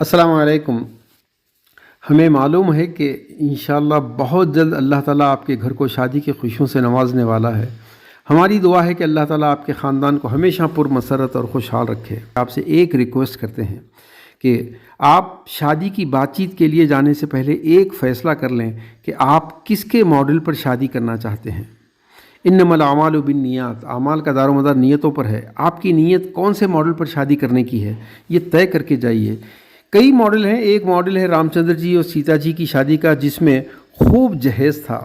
अस्सलाम वालेकुम। हमें मालूम है कि इंशाअल्लाह बहुत जल्द अल्लाह ताला आपके घर को शादी की खुशियों से नवाजने वाला है। हमारी दुआ है कि अल्लाह ताला आपके ख़ानदान को हमेशा पुरमसरत और खुशहाल रखे। आपसे एक रिक्वेस्ट करते हैं कि आप शादी की बातचीत के लिए जाने से पहले एक फ़ैसला कर लें कि आप किसके मॉडल पर शादी करना चाहते हैं। इन्नमल आमालु बिन्नियात, आमाल का दारोमदार नीयतों पर है। आपकी नीयत कौन से मॉडल पर शादी करने की है, ये तय करके जाइए। कई मॉडल हैं। एक मॉडल है रामचंद्र जी और सीता जी की शादी का, जिसमें खूब जहेज़ था।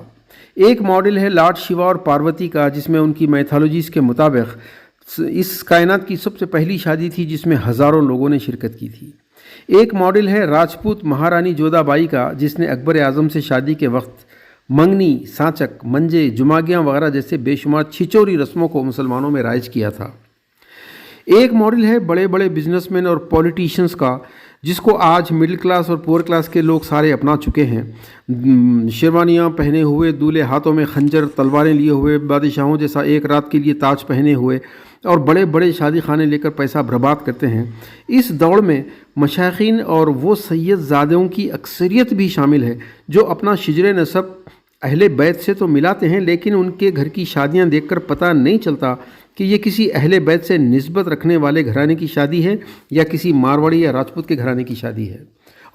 एक मॉडल है लॉर्ड शिवा और पार्वती का, जिसमें उनकी मैथोलॉजीज़ के मुताबिक इस कायनात की सबसे पहली शादी थी जिसमें हज़ारों लोगों ने शिरकत की थी। एक मॉडल है राजपूत महारानी जोधाबाई का, जिसने अकबर आज़म से शादी के वक्त मंगनी, सांचक, मंजे, जुमागियाँ वगैरह जैसे बेशुमार छिचोरी रस्मों को मुसलमानों में राइज किया था। एक मॉडल है बड़े बड़े बिजनेसमैन और पॉलिटिशियंस का, जिसको आज मिडिल क्लास और पुअर क्लास के लोग सारे अपना चुके हैं। शेरवानियाँ पहने हुए, दूल्हे हाथों में खंजर तलवारें लिए हुए, बादशाहों जैसा एक रात के लिए ताज पहने हुए और बड़े बड़े शादी खाने लेकर पैसा बर्बाद करते हैं। इस दौड़ में मशाइखीन और वो सैयदजादों की अक्सरियत भी शामिल है, जो अपना शिजर नसब अहले बैत से तो मिलाते हैं, लेकिन उनके घर की शादियां देखकर पता नहीं चलता कि ये किसी अहले बैत से निस्बत रखने वाले घराने की शादी है या किसी मारवाड़ी या राजपूत के घराने की शादी है।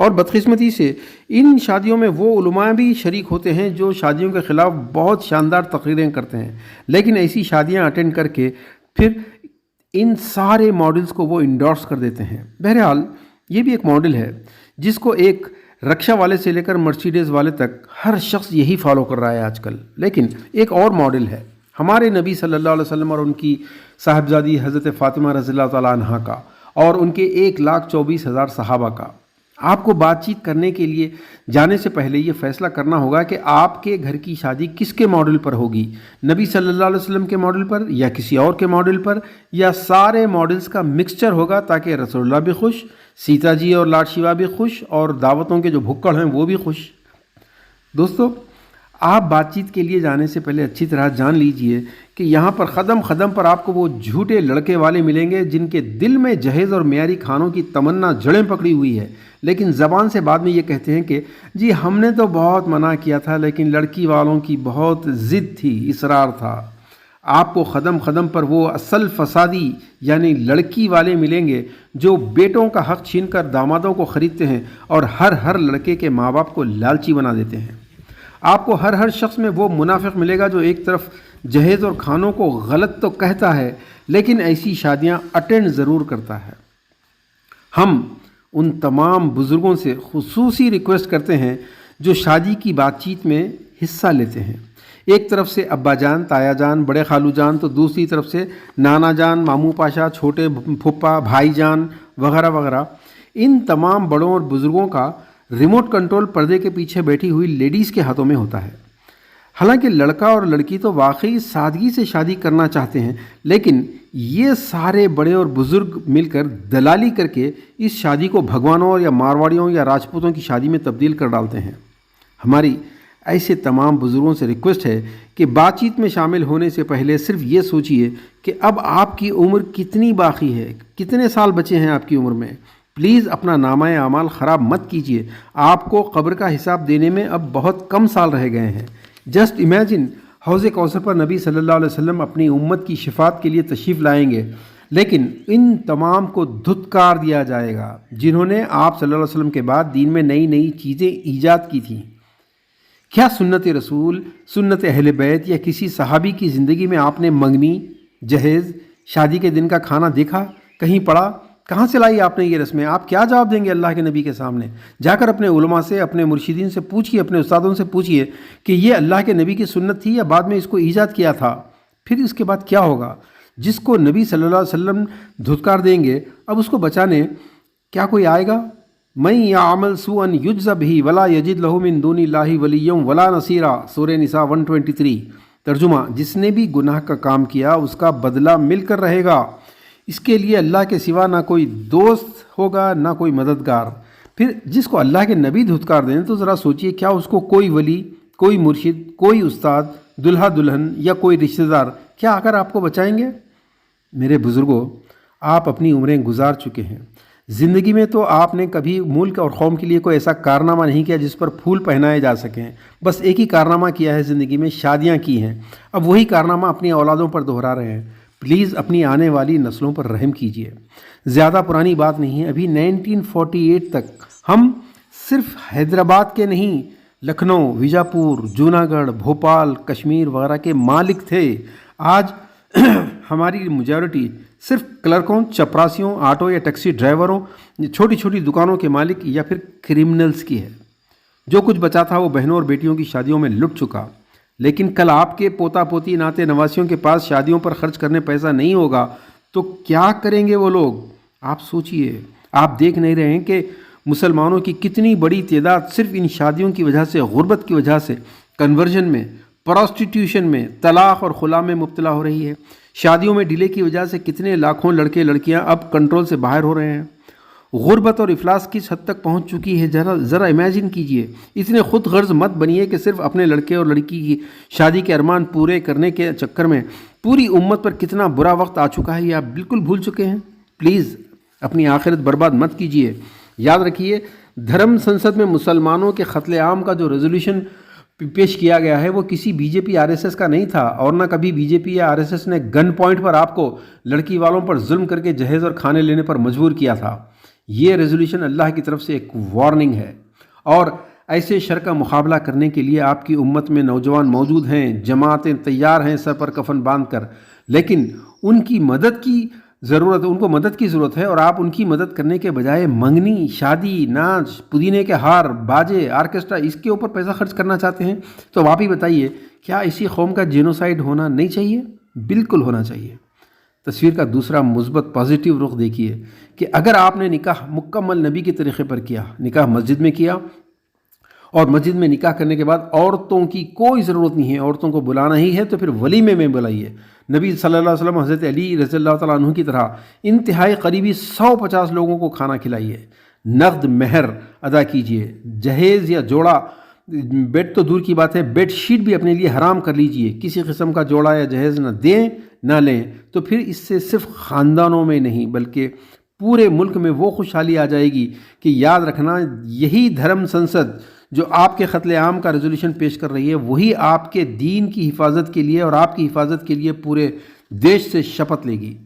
और बदकिस्मती से इन शादियों में वो उलमा भी शरीक होते हैं जो शादियों के ख़िलाफ़ बहुत शानदार तकरीरें करते हैं, लेकिन ऐसी शादियां अटेंड करके फिर इन सारे मॉडल्स को वो इंडोर्स कर देते हैं। बहरहाल ये भी एक मॉडल है जिसको एक रक्षा वाले से लेकर मर्सिडीज़ वाले तक हर शख्स यही फॉलो कर रहा है आजकल। लेकिन एक और मॉडल है हमारे नबी सल्लल्लाहु अलैहि वसल्लम और उनकी साहिबजादी हज़रत फ़ातिमा रज़ियल्लाहु ताला अन्हा का, और उनके 1,24,000 सहाबा का। आपको बातचीत करने के लिए जाने से पहले ये फ़ैसला करना होगा कि आपके घर की शादी किसके मॉडल पर होगी, नबी सल्लल्लाहु अलैहि वसल्लम के मॉडल पर या किसी और के मॉडल पर, या सारे मॉडल्स का मिक्सचर होगा, ताकि रसूलुल्लाह भी खुश, सीता जी और लॉर्ड शिवा भी खुश, और दावतों के जो भुक्कड़ हैं वो भी खुश। दोस्तों, आप बातचीत के लिए जाने से पहले अच्छी तरह जान लीजिए कि यहाँ पर क़दम क़दम पर आपको वो झूठे लड़के वाले मिलेंगे जिनके दिल में जहेज़ और मेयारी खानों की तमन्ना जड़ें पकड़ी हुई है, लेकिन ज़बान से बाद में ये कहते हैं कि जी हमने तो बहुत मना किया था, लेकिन लड़की वालों की बहुत ज़िद थी, इसरार था। आपको क़दम क़दम पर वो असल फसादी यानी लड़की वाले मिलेंगे जो बेटों का हक़ छीनकर दामादों को ख़रीदते हैं और हर लड़के के माँ बाप को लालची बना देते हैं। आपको हर शख्स में वो मुनाफिक मिलेगा जो एक तरफ जहेज़ और खानों को गलत तो कहता है, लेकिन ऐसी शादियां अटेंड ज़रूर करता है। हम उन तमाम बुज़ुर्गों से खुसूसी रिक्वेस्ट करते हैं जो शादी की बातचीत में हिस्सा लेते हैं। एक तरफ से अब्बा जान, ताया जान, बड़े खालू जान, तो दूसरी तरफ से नाना जान, मामू पाशा, छोटे फुप्पा, भाई जान वगैरह वगैरह। इन तमाम बड़ों और बुज़ुर्गों का रिमोट कंट्रोल पर्दे के पीछे बैठी हुई लेडीज़ के हाथों में होता है। हालांकि लड़का और लड़की तो वाकई सादगी से शादी करना चाहते हैं, लेकिन ये सारे बड़े और बुज़ुर्ग मिलकर दलाली करके इस शादी को भगवानों या मारवाड़ियों या राजपूतों की शादी में तब्दील कर डालते हैं। हमारी ऐसे तमाम बुज़ुर्गों से रिक्वेस्ट है कि बातचीत में शामिल होने से पहले सिर्फ ये सोचिए कि अब आपकी उम्र कितनी बाकी है, कितने साल बचे हैं आपकी उम्र में। प्लीज़ अपना नामा आमाल ख़राब मत कीजिए। आपको कब्र का हिसाब देने में अब बहुत कम साल रह गए हैं। जस्ट इमेजिन, हौज़े कौसर पर नबी सल्लल्लाहु अलैहि वसल्लम अपनी उम्मत की शिफात के लिए तशरीफ़ लाएंगे, लेकिन इन तमाम को धुतकार दिया जाएगा जिन्होंने आप सल्लल्लाहु अलैहि वसल्लम के बाद दीन में नई नई चीज़ें ईजाद की थीं। क्या सुन्नत रसूल, सुन्नत अहले बैत या किसी सहाबी की ज़िंदगी में आपने मंगनी, जहेज़, शादी के दिन का खाना देखा, कहीं पढ़ा? कहाँ से लाई आपने ये रस्में? आप क्या जवाब देंगे अल्लाह के नबी के सामने? जाकर अपने उलमा से, अपने मुर्शिदीन से पूछिए, अपने उस्तादों से पूछिए कि ये अल्लाह के नबी की सुन्नत थी या बाद में इसको ईजाद किया था। फिर इसके बाद क्या होगा? जिसको नबी सल्लल्लाहु अलैहि वसल्लम धुतकार देंगे, अब उसको बचाने क्या कोई आएगा? मैं यामल सुअन युज्ज़ा बिही वला यजिद लहू मिन दूनिल्लाहि वलिय्यम वला नसीरा, सूरह निसा 123। तर्जुमा, जिसने भी गुनाह का काम किया उसका बदला मिलकर रहेगा। इसके लिए अल्लाह के सिवा ना कोई दोस्त होगा, ना कोई मददगार। फिर जिसको अल्लाह के नबी धुतकार दें तो ज़रा सोचिए, क्या उसको कोई वली, कोई मुर्शिद, कोई उस्ताद, दुल्हा दुल्हन या कोई रिश्तेदार क्या आकर आपको बचाएंगे? मेरे बुज़ुर्गों, आप अपनी उम्रें गुजार चुके हैं। ज़िंदगी में तो आपने कभी मुल्क और कौम के लिए कोई ऐसा कारनामा नहीं किया जिस पर फूल पहनाए जा सकें। बस एक ही कारनामा किया है ज़िंदगी में, शादियां की हैं। अब वही कारनामा अपनी औलादों पर दोहरा रहे हैं। प्लीज़ अपनी आने वाली नस्लों पर रहम कीजिए। ज़्यादा पुरानी बात नहीं है, अभी 1948 तक हम सिर्फ हैदराबाद के नहीं, लखनऊ, बीजापुर, जूनागढ़, भोपाल, कश्मीर वगैरह के मालिक थे। आज हमारी मेजॉरिटी सिर्फ क्लर्कों, चपरासियों, ऑटो या टैक्सी ड्राइवरों, छोटी छोटी दुकानों के मालिक या फिर क्रिमिनल्स की है। जो कुछ बचा था वो बहनों और बेटियों की शादियों में लुट चुका। लेकिन कल आपके पोता पोती नाते नवासियों के पास शादियों पर खर्च करने पैसा नहीं होगा तो क्या करेंगे वो लोग? आप सोचिए। आप देख नहीं रहे हैं कि मुसलमानों की कितनी बड़ी तादाद सिर्फ इन शादियों की वजह से, गुर्बत की वजह से कन्वर्जन में, प्रोस्टिट्यूशन में, तलाक और खुला में मुब्तला हो रही है। शादियों में डिले की वजह से कितने लाखों लड़के लड़कियां अब कंट्रोल से बाहर हो रहे हैं। गुर्बत और इफलास किस हद तक पहुंच चुकी है ज़रा इमेजिन कीजिए। इतने खुद गर्ज मत बनिए कि सिर्फ अपने लड़के और लड़की की शादी के अरमान पूरे करने के चक्कर में पूरी उम्मत पर कितना बुरा वक्त आ चुका है ये आप बिल्कुल भूल चुके हैं। प्लीज़ अपनी आखिरत बर्बाद मत कीजिए। याद रखिए, धर्म संसद में मुसलमानों के कत्ल-ए-आम का जो रेजोल्यूशन पेश किया गया है वो किसी बीजेपी आरएसएस का नहीं था, और ना कभी बीजेपी या आरएसएस ने गन पॉइंट पर आपको लड़की वालों पर जुल्म करके जहेज़ और खाने लेने पर मजबूर किया था। ये रेजोल्यूशन अल्लाह की तरफ से एक वार्निंग है, और ऐसे शर का मुकाबला करने के लिए आपकी उम्मत में नौजवान मौजूद हैं, जमातें तैयार हैं सर पर कफन बांध कर, लेकिन उनको मदद की ज़रूरत है। और आप उनकी मदद करने के बजाय मंगनी, शादी, नाच, पुदीने के हार, बाजे, आर्केस्ट्रा, इसके ऊपर पैसा खर्च करना चाहते हैं। तो आप ही बताइए, क्या इसी कौम का जेनोसाइड होना नहीं चाहिए? बिल्कुल होना चाहिए। तस्वीर का दूसरा मुस्बत पॉजिटिव रुख देखिए कि अगर आपने निकाह मुकम्मल नबी के तरीक़े पर किया, निकाह मस्जिद में किया, और मस्जिद में निकाह करने के बाद औरतों की कोई ज़रूरत नहीं है, औरतों को बुलाना ही है तो फिर वलीमे में बुलाइए। नबी सल्लल्लाहु अलैहि वसल्लम हज़रत अली रज़ियल्लाहु तआला अन्हु की तरह इंतहाई करीबी 150 लोगों को खाना खिलाइए, नक़द महर अदा कीजिए, जहेज़ या जोड़ा, बेड तो दूर की बात है, बेड शीट भी अपने लिए हराम कर लीजिए। किसी किस्म का जोड़ा या जहेज़ न दें ना लें, तो फिर इससे सिर्फ ख़ानदानों में नहीं बल्कि पूरे मुल्क में वो खुशहाली आ जाएगी कि याद रखना, यही धर्म संसद जो आपके कत्ल-ए-आम का रेजोल्यूशन पेश कर रही है वही आपके दीन की हिफाजत के लिए और आपकी हिफाजत के लिए पूरे देश से शपथ लेगी।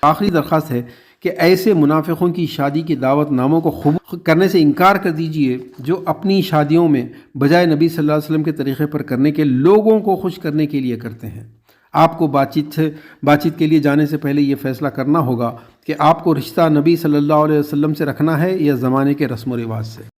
आखिरी दरख्वास्त है कि ऐसे मुनाफिकों की शादी की दावत नामों को कबूल करने से इनकार कर दीजिए जो अपनी शादियों में बजाय नबी सल्लल्लाहु अलैहि वसल्लम के तरीक़े पर करने के लोगों को खुश करने के लिए करते हैं। आपको बातचीत के लिए जाने से पहले ये फ़ैसला करना होगा कि आपको रिश्ता नबी सल्लल्लाहु अलैहि वसल्लम से रखना है या ज़माने के रस्म व रिवाज से।